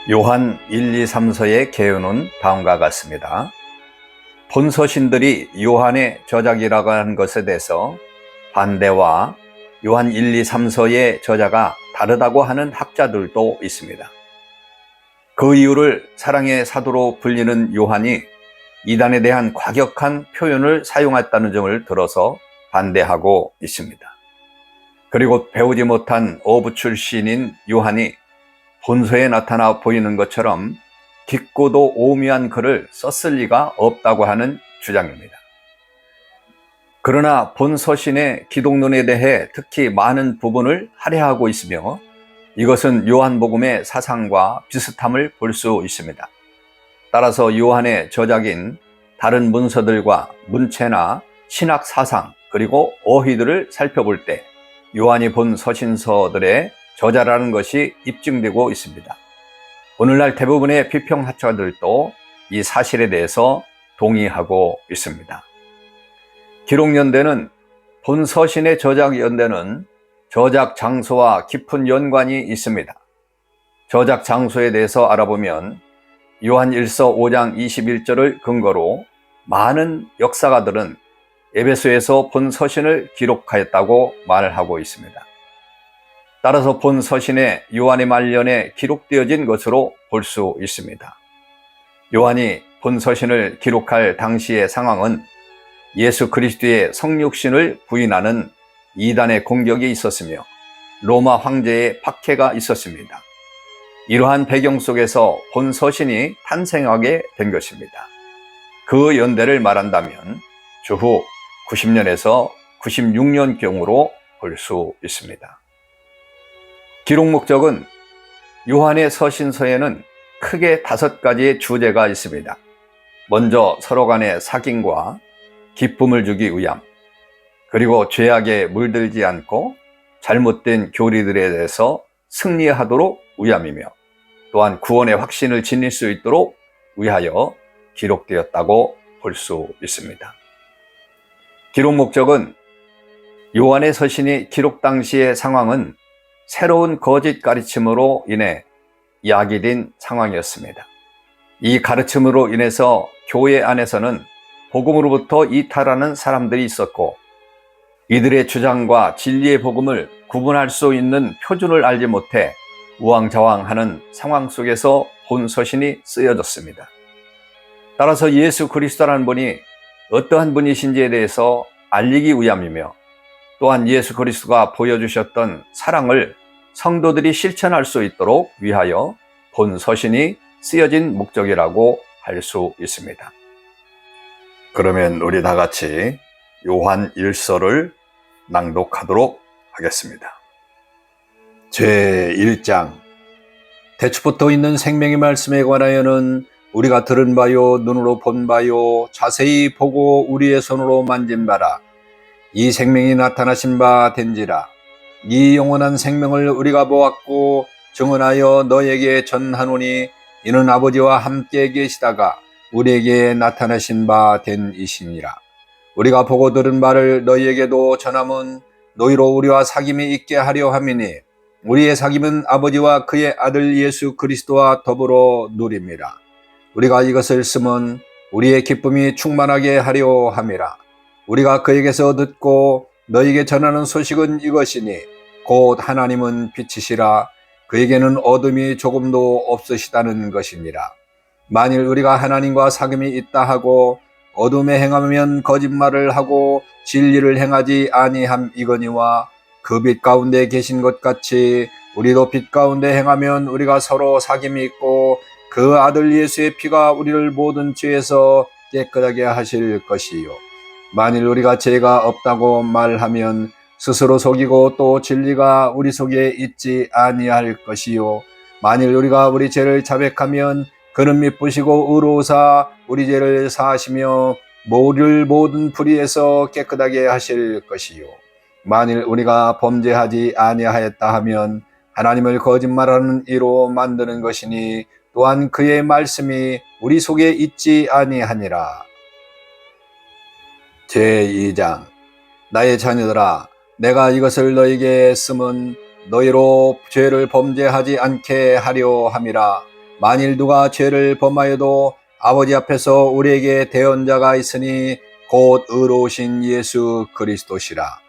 요한 1, 2, 3서의 개요는 다음과 같습니다. 본서신들이 요한의 저작이라고 하는 것에 대해서 반대와 요한 1, 2, 3서의 저자가 다르다고 하는 학자들도 있습니다. 그 이유를 사랑의 사도로 불리는 요한이 이단에 대한 과격한 표현을 사용했다는 점을 들어서 반대하고 있습니다. 그리고 배우지 못한 어부 출신인 요한이 본서에 나타나 보이는 것처럼 깊고도 오묘한 글을 썼을 리가 없다고 하는 주장입니다. 그러나 본서신의 기독론에 대해 특히 많은 부분을 할애하고 있으며 이것은 요한복음의 사상과 비슷함을 볼 수 있습니다. 따라서 요한의 저작인 다른 문서들과 문체나 신학 사상 그리고 어휘들을 살펴볼 때 요한이 본 서신서들의 저자라는 것이 입증되고 있습니다. 오늘날 대부분의 비평학자들도 이 사실에 대해서 동의하고 있습니다. 기록연대는 본서신의 저작연대는 저작 장소와 깊은 연관이 있습니다. 저작 장소에 대해서 알아보면 요한 1서 5장 21절을 근거로 많은 역사가들은 에베소에서 본서신을 기록하였다고 말을 하고 있습니다. 따라서 본서신에 요한의 말년에 기록되어진 것으로 볼 수 있습니다. 요한이 본서신을 기록할 당시의 상황은 예수 그리스도의 성육신을 부인하는 이단의 공격이 있었으며 로마 황제의 박해가 있었습니다. 이러한 배경 속에서 본서신이 탄생하게 된 것입니다. 그 연대를 말한다면 주후 90년에서 96년경으로 볼 수 있습니다. 기록 목적은 요한의 서신서에는 크게 5가지의 주제가 있습니다. 먼저 서로 간의 사귐과 기쁨을 주기 위함, 그리고 죄악에 물들지 않고 잘못된 교리들에 대해서 승리하도록 위함이며 또한 구원의 확신을 지닐 수 있도록 위하여 기록되었다고 볼 수 있습니다. 기록 목적은 요한의 서신이 기록 당시의 상황은 새로운 거짓 가르침으로 인해 야기된 상황이었습니다. 이 가르침으로 인해서 교회 안에서는 복음으로부터 이탈하는 사람들이 있었고 이들의 주장과 진리의 복음을 구분할 수 있는 표준을 알지 못해 우왕좌왕하는 상황 속에서 본서신이 쓰여졌습니다. 따라서 예수 그리스도라는 분이 어떠한 분이신지에 대해서 알리기 위함이며 또한 예수 그리스도가 보여주셨던 사랑을 성도들이 실천할 수 있도록 위하여 본서신이 쓰여진 목적이라고 할 수 있습니다. 그러면 우리 다 같이 요한 1서를 낭독하도록 하겠습니다. 제1장 태초부터 있는 생명의 말씀에 관하여는 우리가 들은 바요 눈으로 본 바요 자세히 보고 우리의 손으로 만진 바라 이 생명이 나타나신 바 된지라 이 영원한 생명을 우리가 보았고 증언하여 너에게 전하노니 이는 아버지와 함께 계시다가 우리에게 나타나신 바 된 이시니라. 우리가 보고 들은 바를 너희에게도 전함은 너희로 우리와 사귐이 있게 하려 함이니 우리의 사귐은 아버지와 그의 아들 예수 그리스도와 더불어 누립니다. 우리가 이것을 쓰면 우리의 기쁨이 충만하게 하려 함이라. 우리가 그에게서 듣고 너희에게 전하는 소식은 이것이니 곧 하나님은 빛이시라 그에게는 어둠이 조금도 없으시다는 것이니라. 만일 우리가 하나님과 사귐이 있다 하고 어둠에 행하면 거짓말을 하고 진리를 행하지 아니함이거니와 그 빛 가운데 계신 것 같이 우리도 빛 가운데 행하면 우리가 서로 사귐이 있고 그 아들 예수의 피가 우리를 모든 죄에서 깨끗하게 하실 것이요. 만일 우리가 죄가 없다고 말하면 스스로 속이고 또 진리가 우리 속에 있지 아니할 것이요. 만일 우리가 우리 죄를 자백하면 그는 미쁘시고 의로우사 우리 죄를 사하시며 우리를 모든 불의에서 깨끗하게 하실 것이요. 만일 우리가 범죄하지 아니하였다 하면 하나님을 거짓말하는 이로 만드는 것이니 또한 그의 말씀이 우리 속에 있지 아니하니라. 제2장 나의 자녀들아 내가 이것을 너에게 쓰면 너희로 죄를 범죄하지 않게 하려 함이라. 만일 누가 죄를 범하여도 아버지 앞에서 우리에게 대언자가 있으니 곧 의로우신 예수 그리스도시라.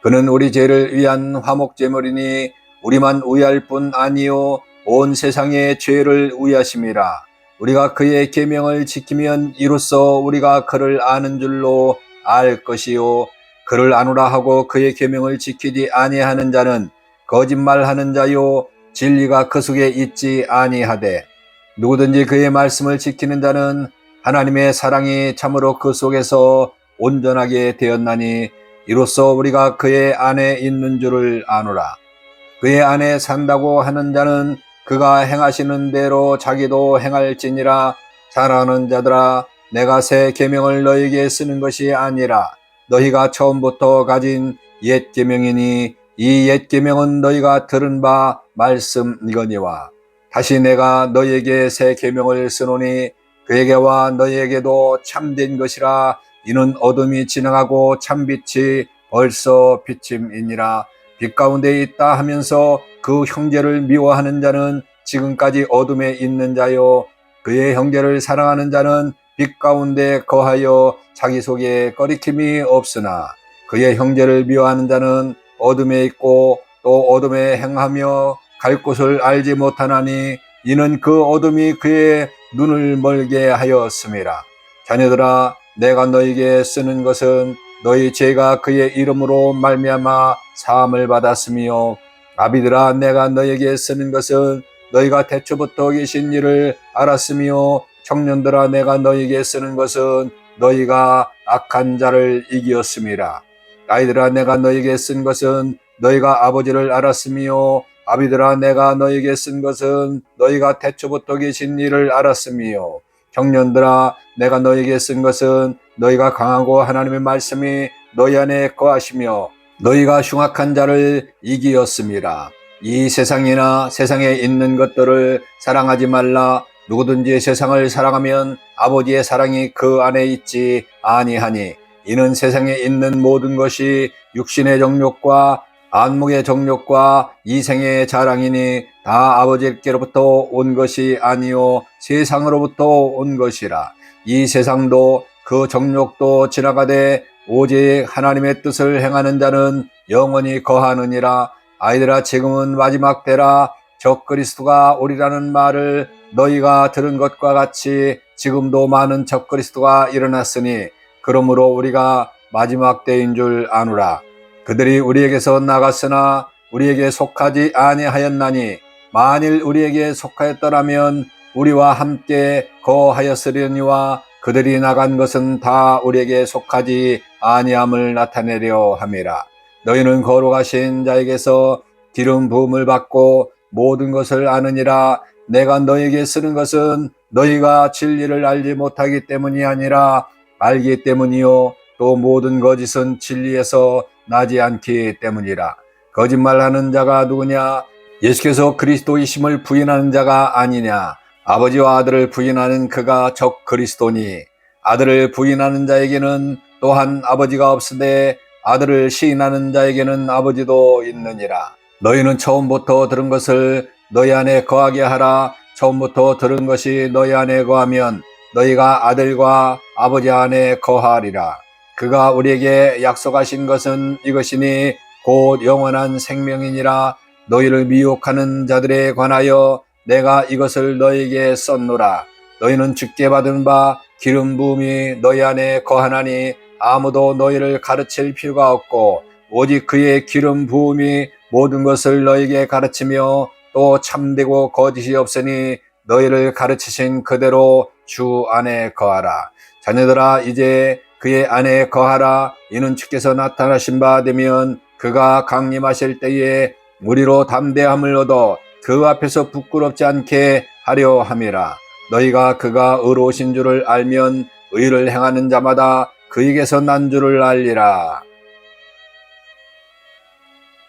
그는 우리 죄를 위한 화목제물이니 우리만 위할 뿐 아니요 온 세상의 죄를 위하심이라. 우리가 그의 계명을 지키면 이로써 우리가 그를 아는 줄로 알 것이요 그를 아노라 하고 그의 계명을 지키지 아니하는 자는 거짓말하는 자요 진리가 그 속에 있지 아니하되 누구든지 그의 말씀을 지키는 자는 하나님의 사랑이 참으로 그 속에서 온전하게 되었나니 이로써 우리가 그의 안에 있는 줄을 아노라. 그의 안에 산다고 하는 자는 그가 행하시는 대로 자기도 행할지니라. 사랑하는 자들아, 내가 새 계명을 너희에게 쓰는 것이 아니라 너희가 처음부터 가진 옛 계명이니 이 옛 계명은 너희가 들은 바 말씀이거니와 다시 내가 너희에게 새 계명을 쓰노니 그에게와 너희에게도 참된 것이라. 이는 어둠이 지나가고 참빛이 벌써 비침이니라. 빛 가운데 있다 하면서 그 형제를 미워하는 자는 지금까지 어둠에 있는 자요 그의 형제를 사랑하는 자는 빛 가운데 거하여 자기 속에 꺼리킴이 없으나 그의 형제를 미워하는 자는 어둠에 있고 또 어둠에 행하며 갈 곳을 알지 못하나니 이는 그 어둠이 그의 눈을 멀게 하였음이라. 자녀들아, 내가 너희에게 쓰는 것은 너희 죄가 그의 이름으로 말미암아 사함을 받았으며 아비들아, 내가 너희에게 쓰는 것은 너희가 태초부터 계신 일을 알았으며 청년들아, 내가 너희에게 쓰는 것은 너희가 악한 자를 이기었음이라. 아이들아, 내가 너희에게 쓴 것은 너희가 아버지를 알았으며 아비들아, 내가 너희에게 쓴 것은 너희가 태초부터 계신 일을 알았으며 청년들아, 내가 너희에게 쓴 것은 너희가 강하고 하나님의 말씀이 너희 안에 거하시며 너희가 흉악한 자를 이기었음이라. 이 세상이나 세상에 있는 것들을 사랑하지 말라. 누구든지 세상을 사랑하면 아버지의 사랑이 그 안에 있지 아니하니 이는 세상에 있는 모든 것이 육신의 정욕과 안목의 정욕과 이생의 자랑이니 다 아버지께로부터 온 것이 아니요 세상으로부터 온 것이라. 이 세상도 그 정욕도 지나가되 오직 하나님의 뜻을 행하는 자는 영원히 거하느니라. 아이들아, 지금은 마지막 때라. 적그리스도가 오리라는 말을 너희가 들은 것과 같이 지금도 많은 적그리스도가 일어났으니 그러므로 우리가 마지막 때인 줄 아노라. 그들이 우리에게서 나갔으나 우리에게 속하지 아니하였나니 만일 우리에게 속하였더라면 우리와 함께 거하였으려니와 그들이 나간 것은 다 우리에게 속하지 아니함을 나타내려 함이라. 너희는 거룩하신 자에게서 기름 부음을 받고 모든 것을 아느니라. 내가 너희에게 쓰는 것은 너희가 진리를 알지 못하기 때문이 아니라 알기 때문이요 또 모든 거짓은 진리에서 나지 않기 때문이라. 거짓말하는 자가 누구냐? 예수께서 그리스도이심을 부인하는 자가 아니냐? 아버지와 아들을 부인하는 그가 적 그리스도니 아들을 부인하는 자에게는 또한 아버지가 없으되 아들을 시인하는 자에게는 아버지도 있느니라. 너희는 처음부터 들은 것을 너희 안에 거하게 하라. 처음부터 들은 것이 너희 안에 거하면 너희가 아들과 아버지 안에 거하리라. 그가 우리에게 약속하신 것은 이것이니 곧 영원한 생명이니라. 너희를 미혹하는 자들에 관하여 내가 이것을 너희에게 썼노라. 너희는 주께 받은 바 기름 부음이 너희 안에 거하나니 아무도 너희를 가르칠 필요가 없고 오직 그의 기름 부음이 모든 것을 너희에게 가르치며 또 참되고 거짓이 없으니 너희를 가르치신 그대로 주 안에 거하라. 자녀들아, 이제 그의 안에 거하라. 이는 주께서 나타나신 바 되면 그가 강림하실 때에 우리로 담대함을 얻어 그 앞에서 부끄럽지 않게 하려 함이라. 너희가 그가 의로우신 줄을 알면 의를 행하는 자마다 그에게서 난 줄을 알리라.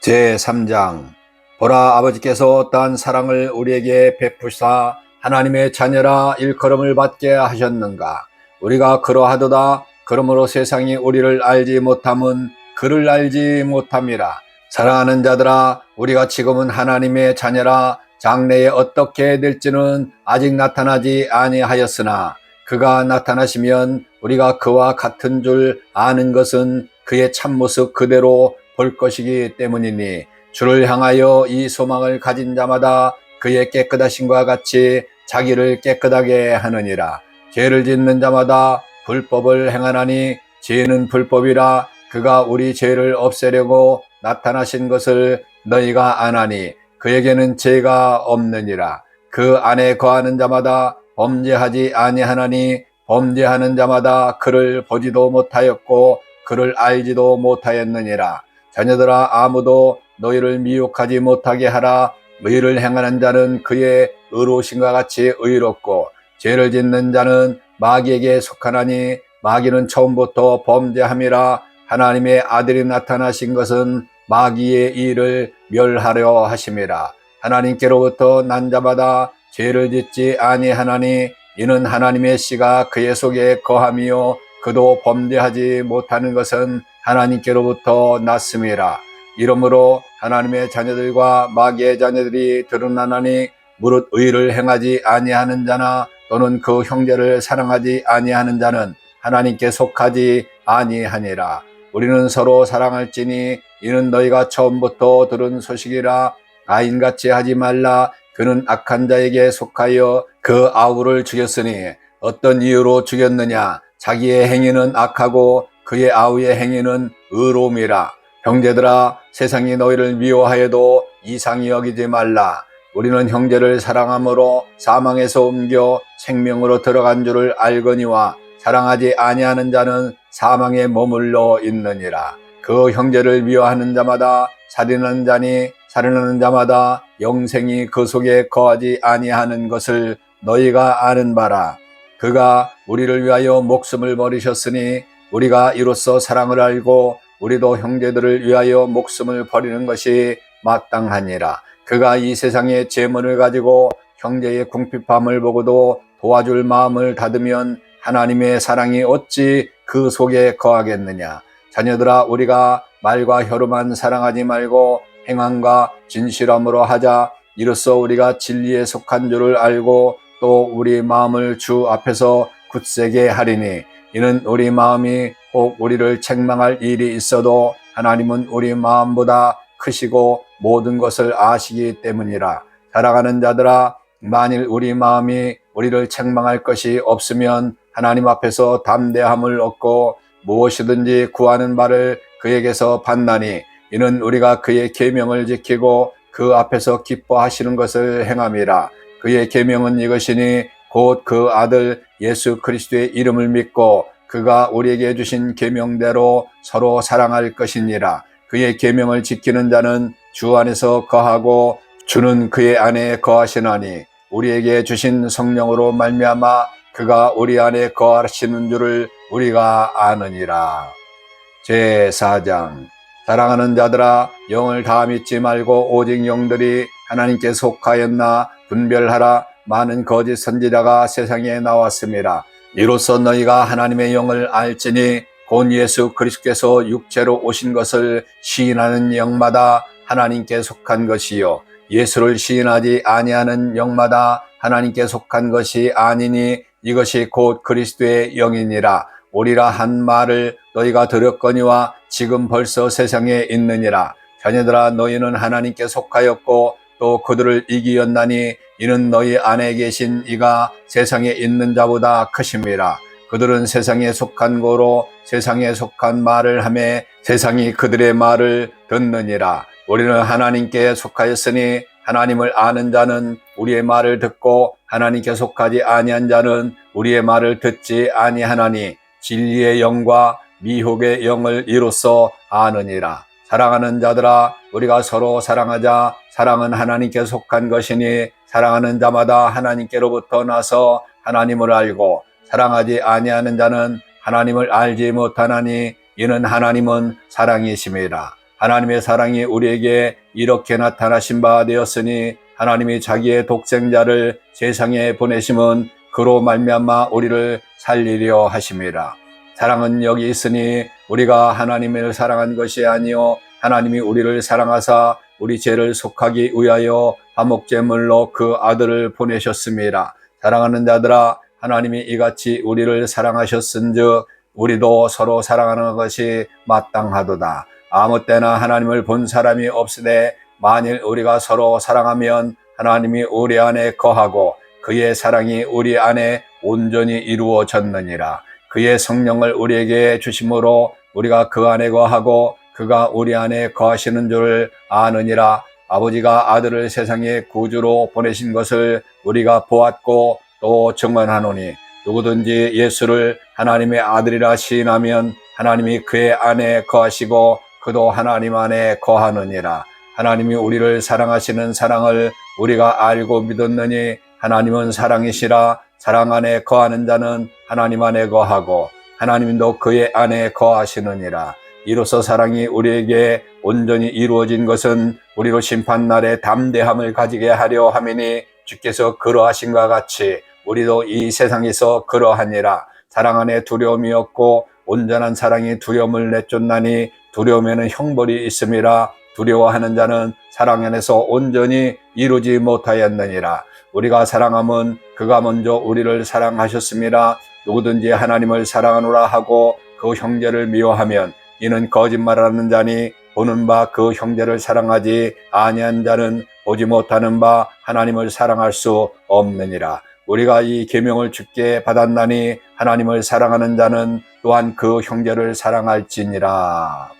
제3장. 보라, 아버지께서 어떠한 사랑을 우리에게 베푸사 하나님의 자녀라 일컬음을 받게 하셨는가. 우리가 그러하도다. 그러므로 세상이 우리를 알지 못함은 그를 알지 못함이라. 사랑하는 자들아, 우리가 지금은 하나님의 자녀라. 장래에 어떻게 될지는 아직 나타나지 아니하였으나 그가 나타나시면 우리가 그와 같은 줄 아는 것은 그의 참모습 그대로 볼 것이기 때문이니 주를 향하여 이 소망을 가진 자마다 그의 깨끗하심과 같이 자기를 깨끗하게 하느니라. 죄를 짓는 자마다 불법을 행하나니 죄는 불법이라. 그가 우리 죄를 없애려고 나타나신 것을 너희가 아나니 그에게는 죄가 없느니라. 그 안에 거하는 자마다 범죄하지 아니하나니 범죄하는 자마다 그를 보지도 못하였고 그를 알지도 못하였느니라. 자녀들아, 아무도 너희를 미혹하지 못하게 하라. 의를 행하는 자는 그의 의로우심과 같이 의롭고 죄를 짓는 자는 마귀에게 속하나니 마귀는 처음부터 범죄함이라. 하나님의 아들이 나타나신 것은 마귀의 일을 멸하려 하심이라. 하나님께로부터 난 자마다 죄를 짓지 아니하나니 이는 하나님의 씨가 그의 속에 거함이요 그도 범죄하지 못하는 것은 하나님께로부터 났음이라. 이러므로 하나님의 자녀들과 마귀의 자녀들이 드러나나니 무릇 의를 행하지 아니하는 자나 또는 그 형제를 사랑하지 아니하는 자는 하나님께 속하지 아니하니라. 우리는 서로 사랑할지니 이는 너희가 처음부터 들은 소식이라. 가인같이 하지 말라. 그는 악한 자에게 속하여 그 아우를 죽였으니 어떤 이유로 죽였느냐? 자기의 행위는 악하고 그의 아우의 행위는 의로움이라. 형제들아, 세상이 너희를 미워하여도 이상히 여기지 말라. 우리는 형제를 사랑함으로 사망에서 옮겨 생명으로 들어간 줄을 알거니와 사랑하지 아니하는 자는 사망에 머물러 있느니라. 그 형제를 미워하는 자마다 살인하는 자니 살인하는 자마다 영생이 그 속에 거하지 아니하는 것을 너희가 아는 바라. 그가 우리를 위하여 목숨을 버리셨으니 우리가 이로써 사랑을 알고 우리도 형제들을 위하여 목숨을 버리는 것이 마땅하니라. 그가 이 세상의 재물을 가지고 형제의 궁핍함을 보고도 도와줄 마음을 닫으면 하나님의 사랑이 어찌 그 속에 거하겠느냐. 자녀들아, 우리가 말과 혀로만 사랑하지 말고 행함과 진실함으로 하자. 이로써 우리가 진리에 속한 줄을 알고 또 우리 마음을 주 앞에서 굳세게 하리니 이는 우리 마음이 혹 우리를 책망할 일이 있어도 하나님은 우리 마음보다 크시고 모든 것을 아시기 때문이라. 사랑하는 자들아, 만일 우리 마음이 우리를 책망할 것이 없으면 하나님 앞에서 담대함을 얻고 무엇이든지 구하는 바를 그에게서 받나니 이는 우리가 그의 계명을 지키고 그 앞에서 기뻐하시는 것을 행함이라. 그의 계명은 이것이니 곧 그 아들 예수 그리스도의 이름을 믿고 그가 우리에게 주신 계명대로 서로 사랑할 것이니라. 그의 계명을 지키는 자는 주 안에서 거하고 주는 그의 안에 거하시나니 우리에게 주신 성령으로 말미암아 그가 우리 안에 거하시는 줄을 우리가 아느니라. 제4장. 사랑하는 자들아, 영을 다 믿지 말고 오직 영들이 하나님께 속하였나 분별하라. 많은 거짓 선지자가 세상에 나왔습니다. 이로써 너희가 하나님의 영을 알지니 곧 예수 그리스도께서 육체로 오신 것을 시인하는 영마다 하나님께 속한 것이요 예수를 시인하지 아니하는 영마다 하나님께 속한 것이 아니니 이것이 곧 그리스도의 영이니라. 오리라 한 말을 너희가 들었거니와 지금 벌써 세상에 있느니라. 자녀들아, 너희는 하나님께 속하였고 또 그들을 이기었나니 이는 너희 안에 계신 이가 세상에 있는 자보다 크심이라. 그들은 세상에 속한 거로 세상에 속한 말을 하며 세상이 그들의 말을 듣느니라. 우리는 하나님께 속하였으니 하나님을 아는 자는 우리의 말을 듣고 하나님께 속하지 아니한 자는 우리의 말을 듣지 아니하나니 진리의 영과 미혹의 영을 이로써 아느니라. 사랑하는 자들아, 우리가 서로 사랑하자. 사랑은 하나님께 속한 것이니 사랑하는 자마다 하나님께로부터 나서 하나님을 알고 사랑하지 아니하는 자는 하나님을 알지 못하나니 이는 하나님은 사랑이심이라. 하나님의 사랑이 우리에게 이렇게 나타나신 바 되었으니 하나님이 자기의 독생자를 세상에 보내심은 그로 말미암아 우리를 살리려 하심이라. 사랑은 여기 있으니 우리가 하나님을 사랑한 것이 아니요 하나님이 우리를 사랑하사 우리 죄를 속하기 위하여 화목제물로 그 아들을 보내셨습니다. 사랑하는 자들아, 하나님이 이같이 우리를 사랑하셨은즉 우리도 서로 사랑하는 것이 마땅하도다. 아무 때나 하나님을 본 사람이 없으되 만일 우리가 서로 사랑하면 하나님이 우리 안에 거하고 그의 사랑이 우리 안에 온전히 이루어졌느니라. 그의 성령을 우리에게 주심으로 우리가 그 안에 거하고 그가 우리 안에 거하시는 줄 아느니라. 아버지가 아들을 세상에 구주로 보내신 것을 우리가 보았고 또 증언하노니 누구든지 예수를 하나님의 아들이라 시인하면 하나님이 그의 안에 거하시고 그도 하나님 안에 거하느니라. 하나님이 우리를 사랑하시는 사랑을 우리가 알고 믿었느니 하나님은 사랑이시라. 사랑 안에 거하는 자는 하나님 안에 거하고 하나님도 그의 안에 거하시느니라. 이로써 사랑이 우리에게 온전히 이루어진 것은 우리로 심판날에 담대함을 가지게 하려 함이니 주께서 그러하신과 같이 우리도 이 세상에서 그러하니라. 사랑 안에 두려움이 없고 온전한 사랑이 두려움을 내쫓나니 두려움에는 형벌이 있음이라. 두려워하는 자는 사랑 안에서 온전히 이루지 못하였느니라. 우리가 사랑함은 그가 먼저 우리를 사랑하셨음이라. 누구든지 하나님을 사랑하노라 하고 그 형제를 미워하면 이는 거짓말하는 자니 보는 바 그 형제를 사랑하지 아니한 자는 보지 못하는 바 하나님을 사랑할 수 없느니라. 우리가 이 계명을 주께 받았나니 하나님을 사랑하는 자는 또한 그 형제를 사랑할지니라.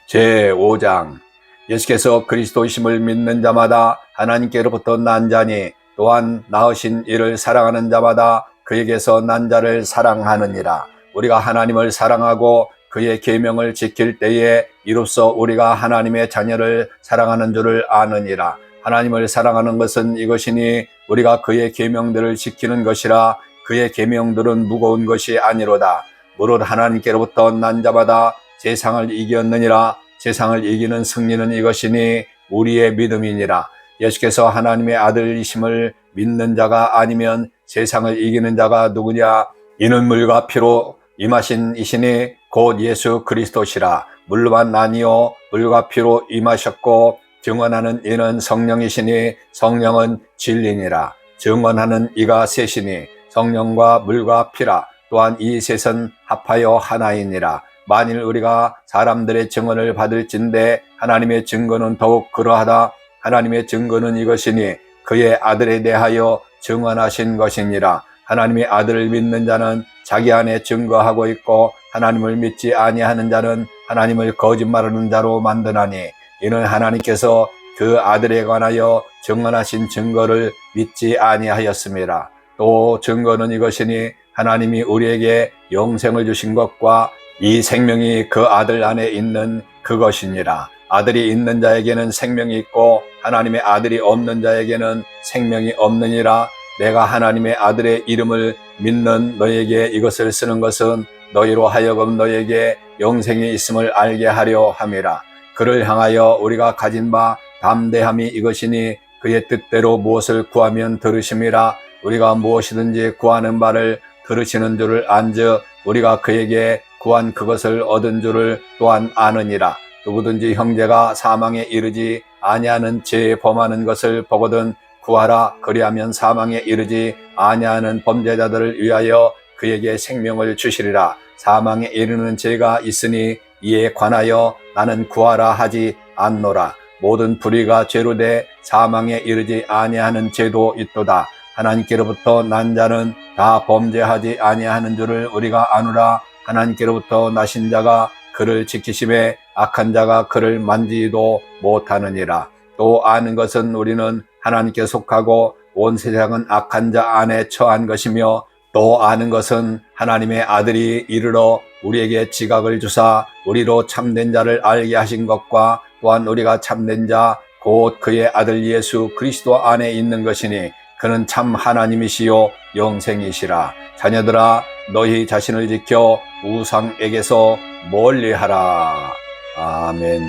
제5장 예수께서 그리스도이심을 믿는 자마다 하나님께로부터 난 자니 또한 낳으신 이를 사랑하는 자마다 그에게서 난 자를 사랑하느니라. 우리가 하나님을 사랑하고 그의 계명을 지킬 때에 이로써 우리가 하나님의 자녀를 사랑하는 줄을 아느니라. 하나님을 사랑하는 것은 이것이니 우리가 그의 계명들을 지키는 것이라. 그의 계명들은 무거운 것이 아니로다. 무릇 하나님께로부터 난 자마다 세상을 이겼느니라. 세상을 이기는 승리는 이것이니 우리의 믿음이니라. 예수께서 하나님의 아들이심을 믿는 자가 아니면 세상을 이기는 자가 누구냐? 이는 물과 피로 임하신 이시니 곧 예수 그리스도시라. 물로만 아니요 물과 피로 임하셨고 증언하는 이는 성령이시니 성령은 진리니라. 증언하는 이가 셋이니 성령과 물과 피라. 또한 이 셋은 합하여 하나이니라. 만일 우리가 사람들의 증언을 받을진대 하나님의 증거는 더욱 그러하다. 하나님의 증거는 이것이니 그의 아들에 대하여 증언하신 것이니라. 하나님의 아들을 믿는 자는 자기 안에 증거하고 있고 하나님을 믿지 아니하는 자는 하나님을 거짓말하는 자로 만드나니 이는 하나님께서 그 아들에 관하여 증언하신 증거를 믿지 아니하였음이라. 또 증거는 이것이니 하나님이 우리에게 영생을 주신 것과 이 생명이 그 아들 안에 있는 그것이니라. 아들이 있는 자에게는 생명이 있고 하나님의 아들이 없는 자에게는 생명이 없느니라. 내가 하나님의 아들의 이름을 믿는 너에게 이것을 쓰는 것은 너희로 하여금 너에게 영생이 있음을 알게 하려 함이라. 그를 향하여 우리가 가진 바 담대함이 이것이니 그의 뜻대로 무엇을 구하면 들으심이라. 우리가 무엇이든지 구하는 바를 들으시는 줄을 안즉 우리가 그에게 구한 그것을 얻은 줄을 또한 아느니라. 누구든지 형제가 사망에 이르지 아니하는 죄에 범하는 것을 보거든 구하라. 그리하면 사망에 이르지 아니하는 범죄자들을 위하여 그에게 생명을 주시리라. 사망에 이르는 죄가 있으니 이에 관하여 나는 구하라 하지 않노라. 모든 불의가 죄로 돼 사망에 이르지 아니하는 죄도 있도다. 하나님께로부터 난 자는 다 범죄하지 아니하는 줄을 우리가 아노라. 하나님께로부터 나신 자가 그를 지키심에 악한 자가 그를 만지지도 못하느니라. 또 아는 것은 우리는 하나님께 속하고 온 세상은 악한 자 안에 처한 것이며 또 아는 것은 하나님의 아들이 이르러 우리에게 지각을 주사 우리로 참된 자를 알게 하신 것과 또한 우리가 참된 자 곧 그의 아들 예수 그리스도 안에 있는 것이니 그는 참 하나님이시요 영생이시라. 자녀들아 너희 자신을 지켜 우상에게서 멀리하라. 아멘.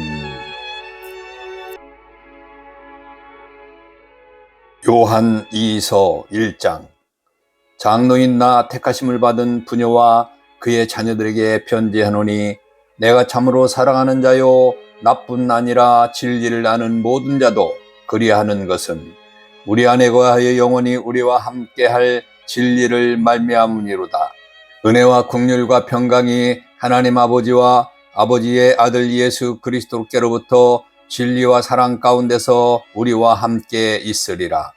요한 2서 1장 장로인 나 택하심을 받은 부녀와 그의 자녀들에게 편지하노니 내가 참으로 사랑하는 자요 나뿐 아니라 진리를 아는 모든 자도 그리하는 것은 우리 안에 거하여 영원히 우리와 함께할 진리를 말미암으니로다. 은혜와 긍휼과 평강이 하나님 아버지와 아버지의 아들 예수 그리스도께로부터 진리와 사랑 가운데서 우리와 함께 있으리라.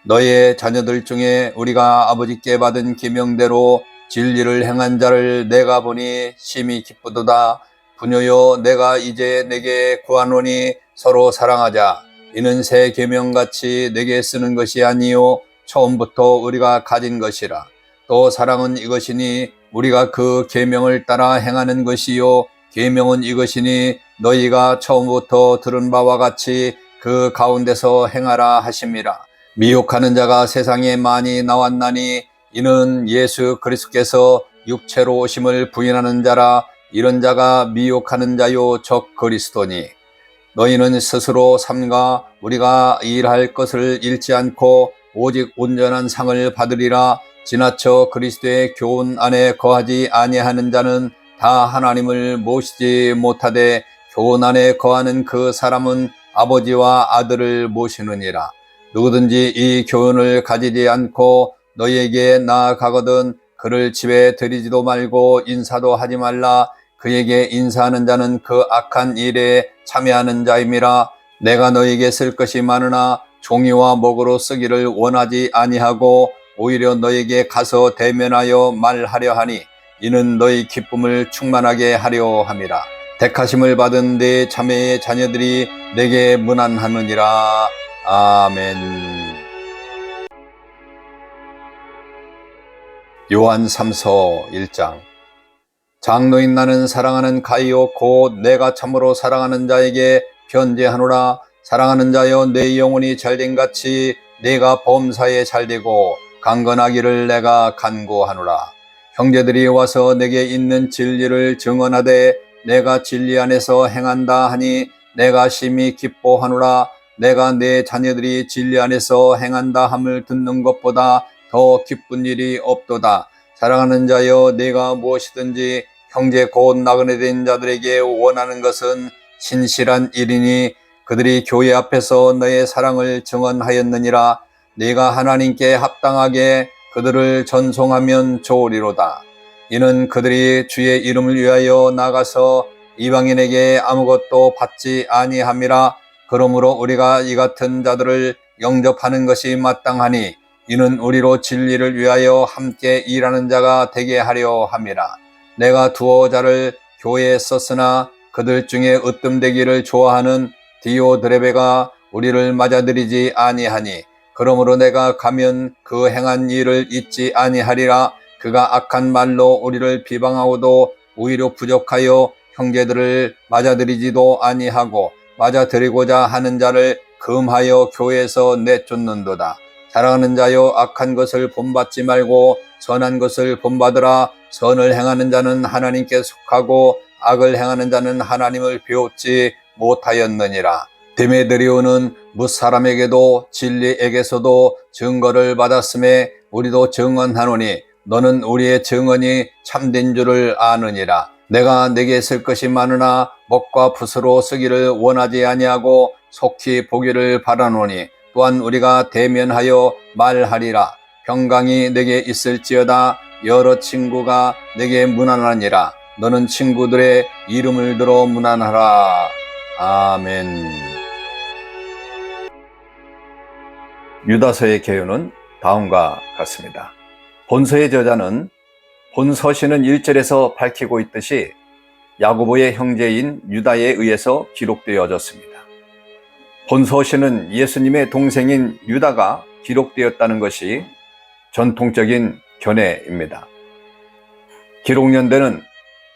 너의 자녀들 중에 우리가 아버지께 받은 계명대로 진리를 행한 자를 내가 보니 심히 기쁘도다. 부녀여, 내가 이제 내게 구하노니 서로 사랑하자. 이는 새 계명같이 내게 쓰는 것이 아니요 처음부터 우리가 가진 것이라. 또 사랑은 이것이니 우리가 그 계명을 따라 행하는 것이요 계명은 이것이니 너희가 처음부터 들은 바와 같이 그 가운데서 행하라 하심이라. 미혹하는 자가 세상에 많이 나왔나니 이는 예수 그리스도께서 육체로 오심을 부인하는 자라. 이런 자가 미혹하는 자요 적 그리스도니. 너희는 스스로 삼가 우리가 일할 것을 잃지 않고 오직 온전한 상을 받으리라. 지나쳐 그리스도의 교훈 안에 거하지 아니하는 자는 다 하나님을 모시지 못하되 교훈 안에 거하는 그 사람은 아버지와 아들을 모시느니라. 누구든지 이 교훈을 가지지 않고 너희에게 나아가거든 그를 집에 들이지도 말고 인사도 하지 말라. 그에게 인사하는 자는 그 악한 일에 참여하는 자임이라. 내가 너희에게 쓸 것이 많으나 종이와 목으로 쓰기를 원하지 아니하고 오히려 너희에게 가서 대면하여 말하려 하니 이는 너희 기쁨을 충만하게 하려 함이라. 택하심을 받은 내 자매의 자녀들이 내게 문안하느니라. 아멘. 요한 3서 1장. 장로인 나는 사랑하는 가이오 곧 내가 참으로 사랑하는 자에게 편지하노라. 사랑하는 자여, 내 영혼이 잘된 같이 내가 범사에 잘되고 강건하기를 내가 간구하노라. 형제들이 와서 내게 있는 진리를 증언하되 내가 진리 안에서 행한다 하니 내가 심히 기뻐하노라. 내가 내 자녀들이 진리 안에서 행한다 함을 듣는 것보다 더 기쁜 일이 없도다. 사랑하는 자여, 내가 무엇이든지 형제 곧 나그네 된 자들에게 원하는 것은 신실한 일이니 그들이 교회 앞에서 너의 사랑을 증언하였느니라. 네가 하나님께 합당하게 그들을 전송하면 좋으리로다. 이는 그들이 주의 이름을 위하여 나가서 이방인에게 아무것도 받지 아니함이라. 그러므로 우리가 이 같은 자들을 영접하는 것이 마땅하니 이는 우리로 진리를 위하여 함께 일하는 자가 되게 하려 함이라. 내가 두어 자를 교회에 썼으나 그들 중에 으뜸되기를 좋아하는 디오드레베가 우리를 맞아들이지 아니하니 그러므로 내가 가면 그 행한 일을 잊지 아니하리라. 그가 악한 말로 우리를 비방하고도 오히려 부족하여 형제들을 맞아들이지도 아니하고 맞아들이고자 하는 자를 금하여 교회에서 내쫓는도다. 사랑하는 자여, 악한 것을 본받지 말고 선한 것을 본받으라. 선을 행하는 자는 하나님께 속하고 악을 행하는 자는 하나님을 배웠지 못하였느니라. 데메드리오는 무사람에게도 진리에게서도 증거를 받았음에 우리도 증언하노니 너는 우리의 증언이 참된 줄을 아느니라. 내가 내게 쓸 것이 많으나 먹과 붓으로 쓰기를 원하지 아니하고 속히 보기를 바라노니 또한 우리가 대면하여 말하리라. 평강이 내게 있을지어다. 여러 친구가 내게 문안하니라. 너는 친구들의 이름을 들어 문안하라. 아멘. 유다서의 개요는 다음과 같습니다. 본서의 저자는 본서신은 1절에서 밝히고 있듯이 야고보의 형제인 유다에 의해서 기록되어졌습니다. 본서신은 예수님의 동생인 유다가 기록되었다는 것이 전통적인 견해입니다. 기록연대는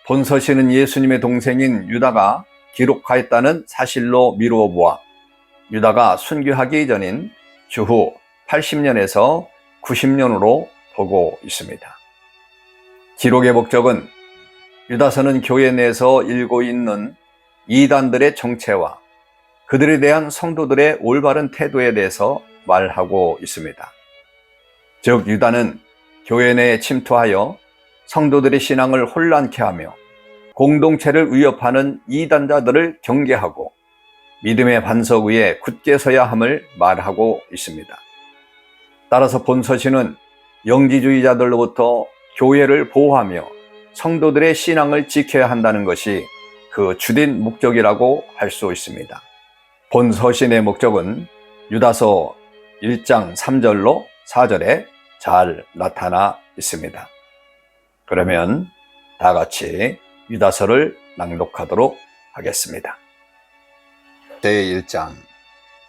본서신은 예수님의 동생인 유다가 기록하였다는 사실로 미루어 보아 유다가 순교하기 전인 주후 80년에서 90년으로 보고 있습니다. 기록의 목적은 유다서는 교회 내에서 일고 있는 이단들의 정체와 그들에 대한 성도들의 올바른 태도에 대해서 말하고 있습니다. 즉, 유다는 교회 내에 침투하여 성도들의 신앙을 혼란케 하며 공동체를 위협하는 이단자들을 경계하고 믿음의 반석 위에 굳게 서야 함을 말하고 있습니다. 따라서 본서신은 영지주의자들로부터 교회를 보호하며 성도들의 신앙을 지켜야 한다는 것이 그 주된 목적이라고 할 수 있습니다. 본서신의 목적은 유다서 1장 3절로 4절에 잘 나타나 있습니다. 그러면 다 같이 유다서를 낭독하도록 하겠습니다. 제1장.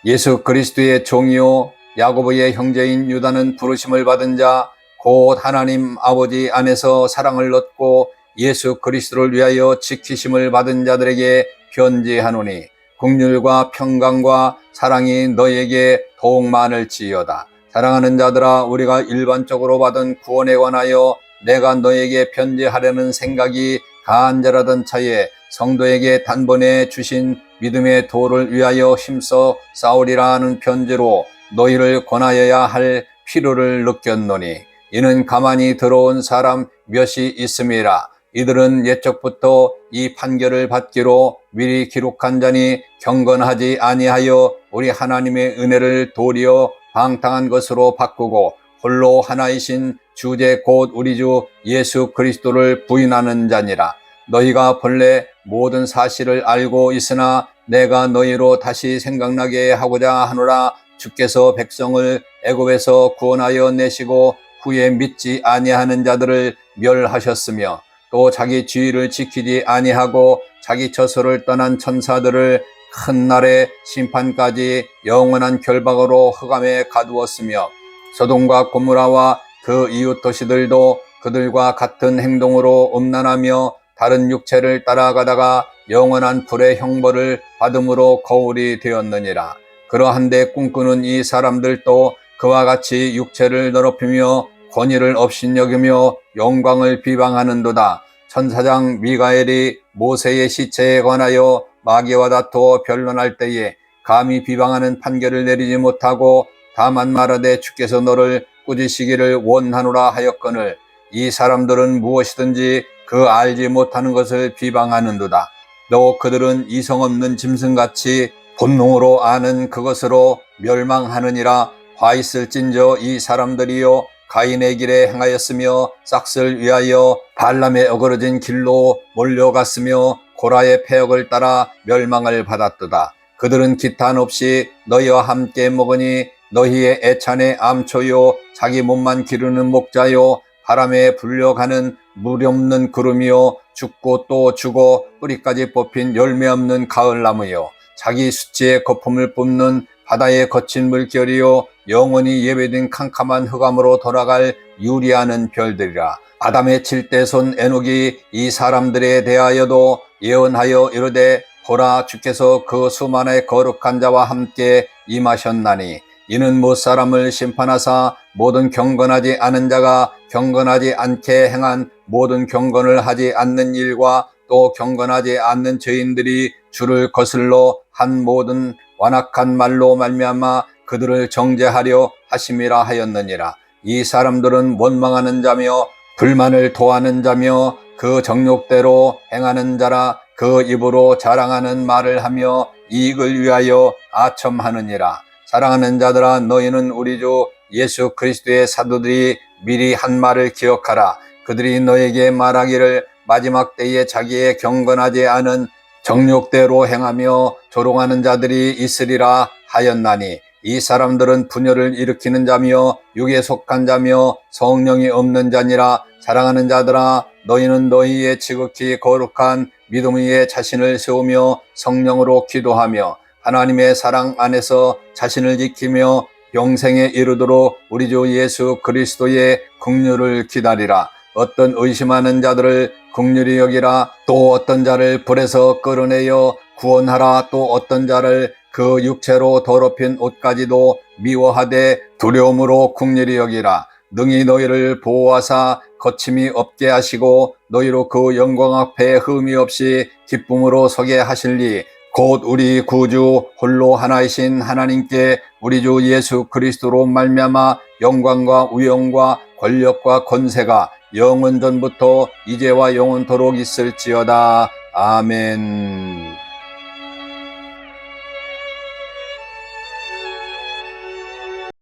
예수 그리스도의 종이요 야고보의 형제인 유다는 부르심을 받은 자 곧 하나님 아버지 안에서 사랑을 얻고 예수 그리스도를 위하여 지키심을 받은 자들에게 편지하노니 긍휼과 평강과 사랑이 너희에게 더욱 많을지어다. 사랑하는 자들아, 우리가 일반적으로 받은 구원에 관하여 내가 너에게 편지하려는 생각이 간절하던 차에 성도에게 단번에 주신 믿음의 도를 위하여 힘써 싸우리라 하는 편지로 너희를 권하여야 할 필요를 느꼈노니 이는 가만히 들어온 사람 몇이 있음이라. 이들은 옛적부터 이 판결을 받기로 미리 기록한 자니 경건하지 아니하여 우리 하나님의 은혜를 도리어 방탕한 것으로 바꾸고 홀로 하나이신 주제 곧 우리 주 예수 그리스도를 부인하는 자니라. 너희가 본래 모든 사실을 알고 있으나 내가 너희로 다시 생각나게 하고자 하노라. 주께서 백성을 애굽에서 구원하여 내시고 후에 믿지 아니하는 자들을 멸하셨으며 또 자기 주의를 지키지 아니하고 자기 처소를 떠난 천사들을 큰 날의 심판까지 영원한 결박으로 흑암에 가두었으며 소돔과 고모라와 그 이웃 도시들도 그들과 같은 행동으로 음란하며 다른 육체를 따라가다가 영원한 불의 형벌을 받음으로 거울이 되었느니라. 그러한데 꿈꾸는 이 사람들도 그와 같이 육체를 더럽히며 권위를 업신여기며 영광을 비방하는도다. 천사장 미가엘이 모세의 시체에 관하여 마귀와 다투어 변론할 때에 감히 비방하는 판결을 내리지 못하고 다만 말하되 주께서 너를 꾸짖으시기를 원하노라 하였거늘 이 사람들은 무엇이든지 그 알지 못하는 것을 비방하는도다. 또 그들은 이성 없는 짐승같이 본능으로 아는 그것으로 멸망하느니라. 화 있을진저 이 사람들이요 가인의 길에 행하였으며 싹을 위하여 발람의 어그러진 길로 몰려갔으며 고라의 패역을 따라 멸망을 받았도다. 그들은 기탄 없이 너희와 함께 먹으니 너희의 애찬의 암초요 자기 몸만 기르는 목자요 바람에 불려가는 물 없는 구름이요 죽고 또 죽어 뿌리까지 뽑힌 열매 없는 가을나무요 자기 수치의 거품을 뿜는 바다의 거친 물결이요 영원히 예배된 캄캄한 흑암으로 돌아갈 유리하는 별들이라. 아담의 7대 손 에녹이 이 사람들에 대하여도 예언하여 이르되 보라 주께서 그 수만의 거룩한 자와 함께 임하셨나니 이는 못 사람을 심판하사 모든 경건하지 않은 자가 경건하지 않게 행한 모든 경건을 하지 않는 일과 또 경건하지 않는 죄인들이 주를 거슬러 한 모든 완악한 말로 말미암아 그들을 정죄하려 하심이라 하였느니라. 이 사람들은 원망하는 자며 불만을 토하는 자며 그 정욕대로 행하는 자라. 그 입으로 자랑하는 말을 하며 이익을 위하여 아첨하느니라. 사랑하는 자들아, 너희는 우리 주 예수 그리스도의 사도들이 미리 한 말을 기억하라. 그들이 너에게 말하기를 마지막 때에 자기의 경건하지 않은 정욕대로 행하며 조롱하는 자들이 있으리라 하였나니 이 사람들은 분열을 일으키는 자며 육에 속한 자며 성령이 없는 자니라. 사랑하는 자들아, 너희는 너희의 지극히 거룩한 믿음 위에 자신을 세우며 성령으로 기도하며 하나님의 사랑 안에서 자신을 지키며 영생에 이르도록 우리 주 예수 그리스도의 긍휼을 기다리라. 어떤 의심하는 자들을 긍휼히 여기라. 또 어떤 자를 불에서 끌어내어 구원하라. 또 어떤 자를 그 육체로 더럽힌 옷까지도 미워하되 두려움으로 긍휼히 여기라. 능히 너희를 보호하사 거침이 없게 하시고 너희로 그 영광 앞에 흠이 없이 기쁨으로 서게 하실리 곧 우리 구주 홀로 하나이신 하나님께 우리 주 예수 그리스도로 말미암아 영광과 위엄과 권력과 권세가 영원전부터 이제와 영원토록 있을지어다. 아멘.